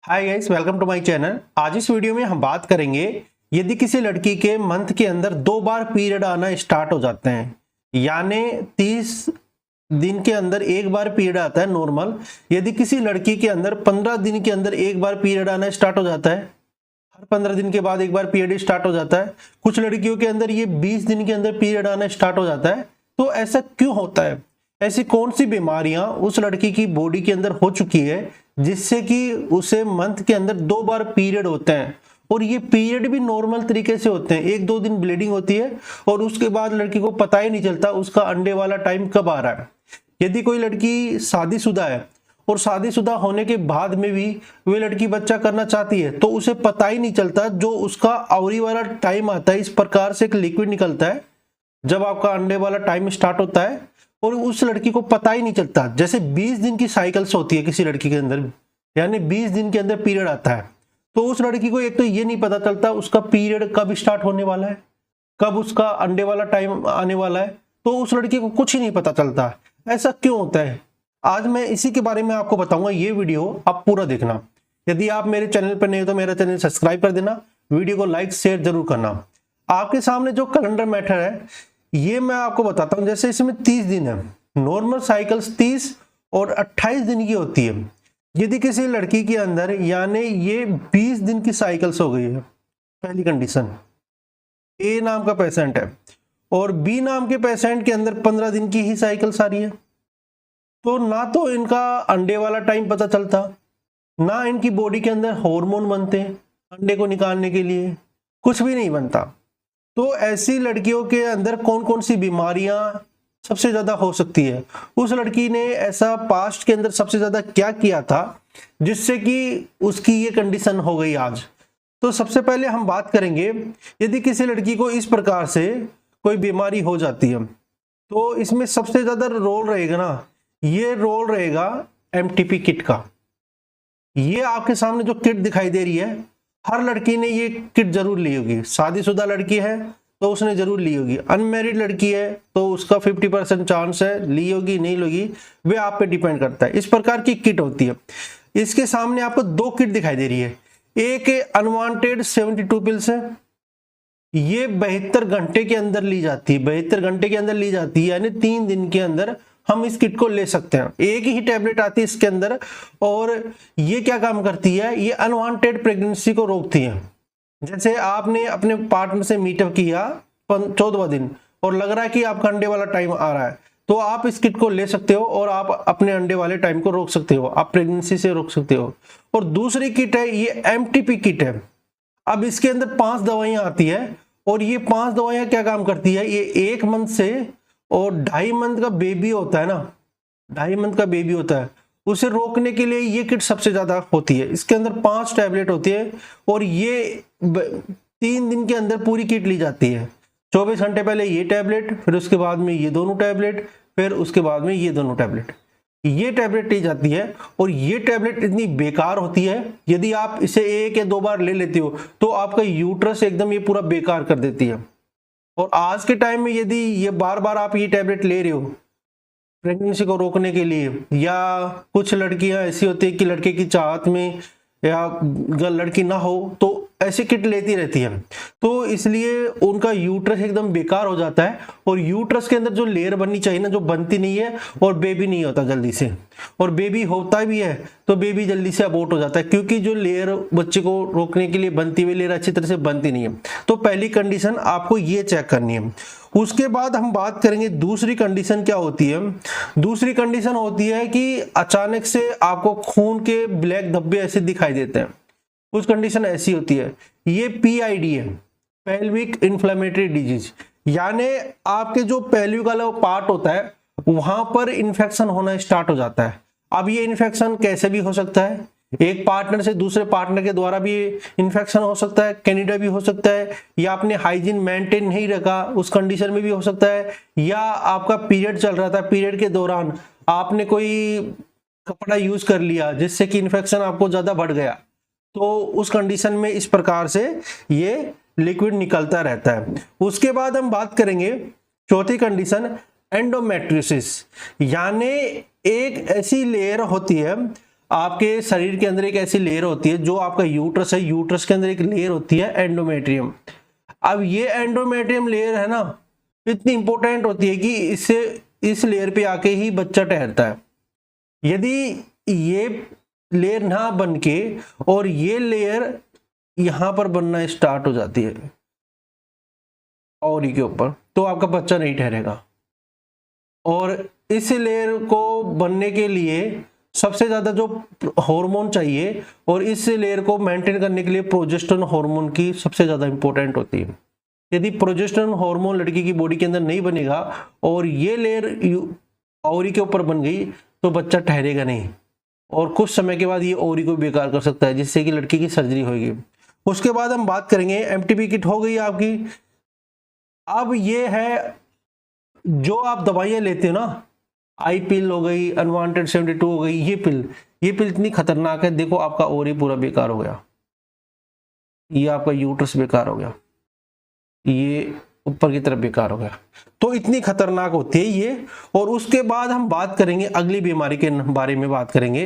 Hi guys, welcome to my channel. आज इस video में हम बात करेंगे यदि किसी लड़की के मंथ के अंदर 2 बार पीरियड आना स्टार्ट हो जाते हैं, यानी 30 दिन के अंदर एक बार पीरियड आता है नॉर्मल। यदि किसी लड़की के अंदर 15 दिन के अंदर एक बार पीरियड आना स्टार्ट हो जाता है, हर 15 दिन के बाद एक बार पीरियड स्टार्ट हो जाता है। कुछ लड़कियों के अंदर ये 20 दिन के अंदर पीरियड आना स्टार्ट हो जाता है। तो ऐसा क्यों होता है? ऐसी कौन सी बीमारियां उस लड़की की बॉडी के अंदर हो चुकी है जिससे कि उसे मंथ के अंदर 2 बार पीरियड होते हैं, और ये पीरियड भी नॉर्मल तरीके से होते हैं। 1-2 दिन ब्लीडिंग होती है और उसके बाद लड़की को पता ही नहीं चलता उसका अंडे वाला टाइम कब आ रहा है। यदि कोई लड़की शादीशुदा है और शादीशुदा होने के बाद में भी वे लड़की बच्चा करना चाहती है तो उसे पता ही नहीं चलता जो उसका आवरी वाला टाइम आता है। इस प्रकार से एक लिक्विड निकलता है जब आपका अंडे वाला टाइम स्टार्ट होता है और उस लड़की को पता ही नहीं चलता। जैसे 20 दिन की साइकिल्स होती है किसी लड़की के अंदर, यानी 20 दिन के अंदर पीरियड आता है, तो उस लड़की को एक तो ये नहीं पता चलता उसका पीरियड कब स्टार्ट होने वाला है, कब उसका अंडे वाला टाइम आने वाला है, तो उस लड़की को कुछ ही नहीं पता चलता। ऐसा क्यों होता है? आज मैं इसी के बारे में आपको बताऊंगा। ये वीडियो आप पूरा देखना। यदि आप मेरे चैनल पर नहीं हो तो मेरा चैनल सब्सक्राइब कर देना, वीडियो को लाइक शेयर जरूर करना। आपके सामने जो कैलेंडर मैटर है ये मैं आपको बताता हूं। जैसे इसमें 30 दिन है, नॉर्मल साइकिल्स 30 और 28 दिन की होती है। यदि किसी लड़की के अंदर यानी ये 20 दिन की साइकिल्स हो गई है, पहली कंडीशन, ए नाम का पेशेंट है और बी नाम के पेशेंट के अंदर 15 दिन की ही साइकिल्स आ रही है, तो ना तो इनका अंडे वाला टाइम पता चलता, ना इनकी बॉडी के अंदर हार्मोन बनते अंडे को निकालने के लिए, कुछ भी नहीं बनता। तो ऐसी लड़कियों के अंदर कौन कौन सी बीमारियां सबसे ज्यादा हो सकती है? उस लड़की ने ऐसा पास्ट के अंदर सबसे ज्यादा क्या किया था जिससे कि उसकी ये कंडीशन हो गई आज? तो सबसे पहले हम बात करेंगे, यदि किसी लड़की को इस प्रकार से कोई बीमारी हो जाती है तो इसमें सबसे ज्यादा रोल रहेगा ना, ये रोल रहेगा एमटीपी किट का। ये आपके सामने जो किट दिखाई दे रही है, हर लड़की ने ये किट जरूर ली होगी। शादीशुदा लड़की है तो उसने जरूर ली होगी, अनमैरिड लड़की है तो उसका 50% चांस है ली होगी नहीं लोगी, वे आप पे डिपेंड करता है। इस प्रकार की किट होती है। इसके सामने आपको 2 किट दिखाई दे रही है। एक अनवांटेड 72 पिल्स है, ये 72 घंटे के अंदर ली जाती है, 72 घंटे के अंदर ली जाती है, यानी 3 दिन के अंदर हम इस किट को ले सकते हैं। एक ही टैबलेट आती है इसके अंदर, और ये क्या काम करती है, ये अनवांटेड प्रेगनेंसी को रोकती है। जैसे आपने अपने पार्टनर से मीटअप किया 14वां दिन और लग रहा है कि आपका अंडे वाला टाइम आ रहा है, तो आप इस किट को ले सकते हो और आप अपने अंडे वाले टाइम को रोक सकते हो, आप प्रेगनेंसी से रोक सकते हो। और दूसरी किट है, ये एमटीपी किट है। अब इसके अंदर 5 दवाइयां आती है और ये 5 दवाइयां क्या काम करती है, ये 1 मंथ से और 2.5 मंथ का बेबी होता है ना, 2.5 मंथ का बेबी होता है, उसे रोकने के लिए ये किट सबसे ज्यादा होती है। इसके अंदर 5 टैबलेट होती है और ये 3 दिन के अंदर पूरी किट ली जाती है। 24 घंटे पहले ये टैबलेट, फिर उसके बाद में ये दोनों टैबलेट, फिर उसके बाद में ये दोनों टैबलेट, ये टैबलेट ली जाती है। और ये टैबलेट इतनी बेकार होती है, यदि आप इसे 1 या 2 बार ले लेते हो तो आपका यूट्रस एकदम ये पूरा बेकार कर देती है। और आज के टाइम में यदि ये बार बार आप ये टैबलेट ले रहे हो प्रेगनेंसी को रोकने के लिए, या कुछ लड़कियां ऐसी होती है कि लड़के की चाहत में या लड़की ना हो तो ऐसी किट लेती रहती है, तो इसलिए उनका यूट्रस एकदम बेकार हो जाता है और यूट्रस के अंदर जो लेयर बननी चाहिए ना, जो बनती नहीं है, और बेबी नहीं होता जल्दी से, और बेबी होता भी है तो बेबी जल्दी से अबॉर्ट हो जाता है, क्योंकि जो लेयर बच्चे को रोकने के लिए बनती हुई लेयर अच्छी तरह से बनती नहीं है। तो पहली कंडीशन आपको ये चेक करनी है। उसके बाद हम बात करेंगे दूसरी कंडीशन क्या होती है। दूसरी कंडीशन होती है कि अचानक से आपको खून के ब्लैक धब्बे ऐसे दिखाई देते हैं, कुछ कंडीशन ऐसी होती है। ये पीआईडी है, पेल्विक इन्फ्लेमेटरी डिजीज, यानी आपके जो पेल्विक वाला पार्ट होता है वहां पर इन्फेक्शन होना स्टार्ट हो जाता है। अब ये इन्फेक्शन कैसे भी हो सकता है, एक पार्टनर से दूसरे पार्टनर के द्वारा भी इन्फेक्शन हो सकता है, कैंडिडा भी हो सकता है, या आपने हाइजीन मेंटेन नहीं रखा उस कंडीशन में भी हो सकता है, या आपका पीरियड चल रहा था, पीरियड के दौरान आपने कोई कपड़ा यूज कर लिया जिससे कि इन्फेक्शन आपको ज्यादा बढ़ गया, तो उस कंडीशन में इस प्रकार से ये लिक्विड निकलता रहता है। उसके बाद हम बात करेंगे चौथी कंडीशन, एंडोमेट्रियोसिस, यानी एक ऐसी लेयर होती है आपके शरीर के अंदर एक ऐसी लेयर होती है, जो आपका यूट्रस है, यूट्रस के अंदर एक लेयर होती है एंडोमेट्रियम। अब ये एंडोमेट्रियम लेयर है ना, इतनी इंपॉर्टेंट होती है कि इससे इस लेयर पे आके ही बच्चा ठहरता है। यदि ये लेयर ना बन के और ये लेयर यहां पर बनना स्टार्ट हो जाती है ओवरी के ऊपर, तो आपका बच्चा नहीं ठहरेगा। और इस लेयर को बनने के लिए सबसे ज्यादा जो हार्मोन चाहिए, और इस लेयर को मेंटेन करने के लिए प्रोजेस्टेरोन हार्मोन की सबसे ज्यादा इंपॉर्टेंट होती है। यदि प्रोजेस्टेरोन हार्मोन लड़की की बॉडी के अंदर नहीं बनेगा और ये लेयर ओवरी के ऊपर बन गई, तो बच्चा ठहरेगा नहीं, और कुछ समय के बाद ये ओवरी को बेकार कर सकता है, जिससे कि लड़की की सर्जरी होगी। उसके बाद हम बात करेंगे, एमटीपी किट हो गई आपकी। अब ये है जो आप दवाइयां लेते हो ना, आई पिल हो गई, अनवांटेड 72 हो गई, ये पिल इतनी खतरनाक है। देखो आपका ओवरी पूरा बेकार हो गया, ये आपका यूट्रस बेकार हो गया, ये ऊपर की तरफ बेकार हो गया। तो इतनी खतरनाक होती है ये। और उसके बाद हम बात करेंगे अगली बीमारी के बारे में बात करेंगे।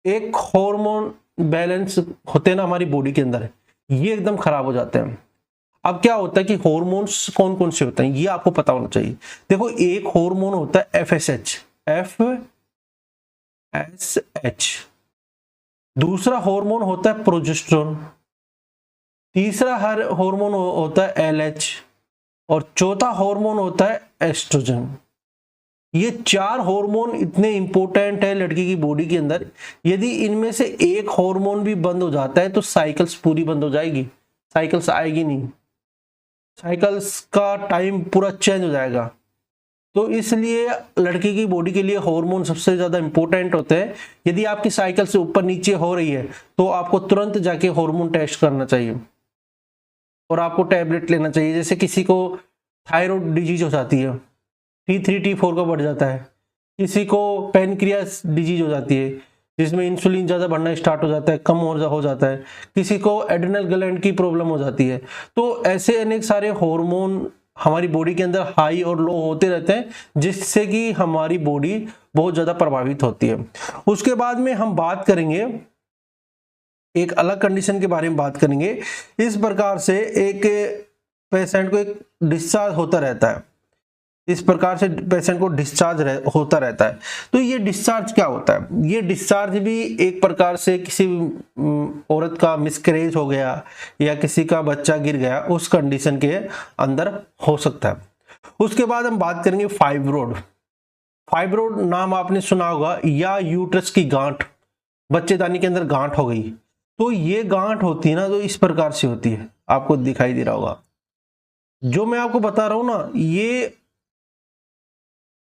एक हार्मोन बैलेंस होते हैं ना हमारी बॉडी के अंदर, ये एकदम खराब हो जाते हैं। अब क्या होता है कि हार्मोन्स कौन कौन से होते हैं, ये आपको पता होना चाहिए। देखो, एक हार्मोन होता है FSH, दूसरा हार्मोन होता है प्रोजेस्टेरोन, तीसरा हार्मोन होता है LH, और चौथा हार्मोन होता है एस्ट्रोजन। ये 4 हार्मोन इतने इंपॉर्टेंट है लड़की की बॉडी के अंदर। यदि इनमें से एक हार्मोन भी बंद हो जाता है तो साइकिल्स पूरी बंद हो जाएगी, साइकिल्स आएगी नहीं, साइकिल्स का टाइम पूरा चेंज हो जाएगा। तो इसलिए लड़की की बॉडी के लिए हार्मोन सबसे ज्यादा इंपॉर्टेंट होते हैं। यदि आपकी साइकिल से ऊपर नीचे हो रही है तो आपको तुरंत जाके हार्मोन टेस्ट करना चाहिए, और आपको टैबलेट लेना चाहिए। जैसे किसी को थायराइड डिजीज हो जाती है, T3 T4 का बढ़ जाता है, किसी को पैनक्रियास डिजीज हो जाती है जिसमें इंसुलिन ज़्यादा बढ़ना स्टार्ट हो जाता है, कम हो जाता है, किसी को एड्रिनल ग्लैंड की प्रॉब्लम हो जाती है। तो ऐसे अनेक सारे हार्मोन हमारी बॉडी के अंदर हाई और लो होते रहते हैं, जिससे कि हमारी बॉडी बहुत ज़्यादा प्रभावित होती है। उसके बाद में हम बात करेंगे एक अलग कंडीशन के बारे में बात करेंगे। इस प्रकार से एक पेशेंट को एक डिस्चार्ज होता रहता है, इस प्रकार से पेशेंट को डिस्चार्ज होता रहता है। तो ये डिस्चार्ज क्या होता है? ये डिस्चार्ज भी एक प्रकार से किसी औरत का मिसकैरेज हो गया या किसी का बच्चा गिर गया, उस कंडीशन के अंदर हो सकता है। उसके बाद हम बात करेंगे फाइब्रोड। फाइब्रोड नाम आपने सुना होगा, या यूट्रस की गांठ, बच्चेदानी के अंदर गांठ हो गई। तो ये गांठ होती है ना, तो इस प्रकार से होती है, आपको दिखाई दे रहा होगा। जो मैं आपको बता रहा हूं ना, ये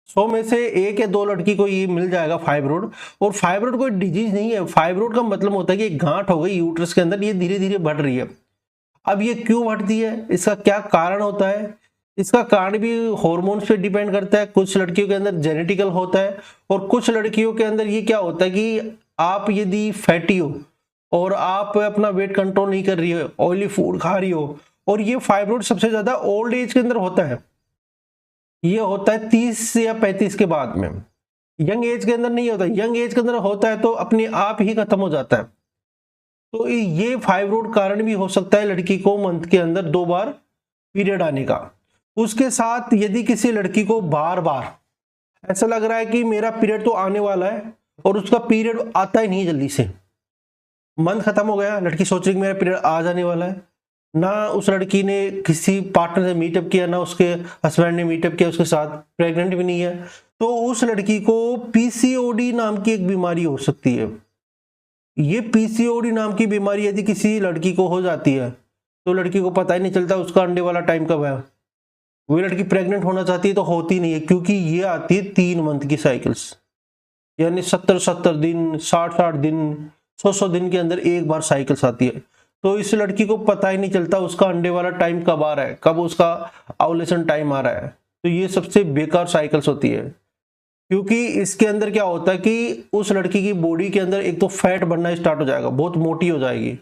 100 में से 1 या 2 लड़की को ये मिल जाएगा फाइब्रोड। और फाइब्रोड कोई डिजीज नहीं है, फाइब्रोड का मतलब होता है कि एक गांठ हो गई यूट्रस के अंदर, ये धीरे धीरे बढ़ रही है। अब ये क्यों बढ़ती है, इसका क्या कारण होता है? इसका कारण भी हॉर्मोन्स पे डिपेंड करता है। कुछ लड़कियों के अंदर जेनेटिकल होता है, और कुछ लड़कियों के अंदर ये क्या होता है कि आप यदि फैटी हो और आप अपना वेट कंट्रोल नहीं कर रही हो, ऑयली फूड खा रही हो, और ये फाइब्रोड सबसे ज्यादा ओल्ड एज के अंदर होता है। ये होता है 30 या 35 के बाद में, यंग एज के अंदर नहीं होता। यंग एज के अंदर होता है तो अपने आप ही खत्म हो जाता है। तो ये फाइब्रोड कारण भी हो सकता है लड़की को मंथ के अंदर 2 बार पीरियड आने का। उसके साथ यदि किसी लड़की को बार बार ऐसा लग रहा है कि मेरा पीरियड तो आने वाला है और उसका पीरियड आता ही नहीं, जल्दी से मंथ खत्म हो गया, लड़की सोच रही कि मेरा पीरियड आ जाने वाला है, ना उस लड़की ने किसी पार्टनर से मीटअप किया, ना उसके हस्बैंड ने मीटअप किया उसके साथ, प्रेग्नेंट भी नहीं है, तो उस लड़की को PCOD नाम की एक बीमारी हो सकती है। ये PCOD नाम की बीमारी यदि किसी लड़की को हो जाती है तो लड़की को पता ही नहीं चलता उसका अंडे वाला टाइम कब है। वही लड़की प्रेग्नेंट होना चाहती है तो होती नहीं है, क्योंकि ये आती है 3 मंथ की साइकिल्स, यानी 70-70 दिन, 60-60 दिन, 100-100 दिन के अंदर एक बार साइकिल्स आती है। तो इस लड़की को पता ही नहीं चलता उसका अंडे वाला टाइम कब आ रहा है, कब उसका ओव्यूलेशन टाइम आ रहा है। तो ये सबसे बेकार साइकिल्स होती है, क्योंकि इसके अंदर क्या होता है कि उस लड़की की बॉडी के अंदर एक तो फैट बनना स्टार्ट हो जाएगा, बहुत मोटी हो जाएगी।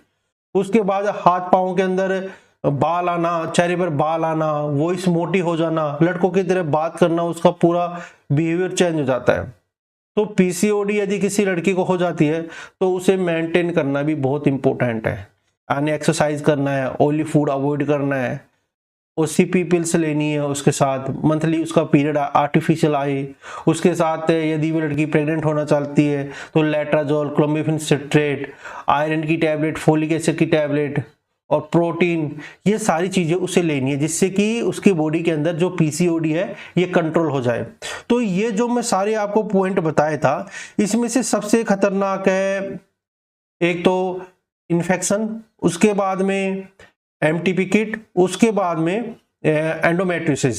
उसके बाद हाथ पाँव के अंदर बाल आना, चेहरे पर बाल आना, वॉइस मोटी हो जाना, लड़कों की तरह बात करना, उसका पूरा बिहेवियर चेंज हो जाता है। तो पीसीओडी यदि किसी लड़की को हो जाती है तो उसे मेंटेन करना भी बहुत इंपॉर्टेंट है। यानी एक्सरसाइज करना है, ऑयली फूड अवॉइड करना है, ओसीपी पिल्स लेनी है, उसके साथ मंथली उसका पीरियड आर्टिफिशियल आए। उसके साथ यदि वो लड़की प्रेग्नेंट होना चाहती है तो लेट्राजोल, क्लोमिफेन सिट्रेट, आयरन की टैबलेट, फोलिक एसिड की टैबलेट और प्रोटीन, ये सारी चीजें उसे लेनी है जिससे कि उसकी बॉडी के अंदर जो पीसीओडी है ये कंट्रोल हो जाए। तो ये जो मैं सारे आपको पॉइंट बताया था, इसमें से सबसे खतरनाक है एक तो इन्फेक्शन, उसके बाद में एमटीपी किट, उसके बाद में एंडोमेट्रियोसिस।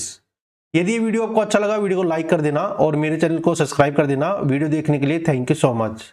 यदि ये वीडियो आपको अच्छा लगा, वीडियो को लाइक कर देना और मेरे चैनल को सब्सक्राइब कर देना। वीडियो देखने के लिए थैंक यू सो मच।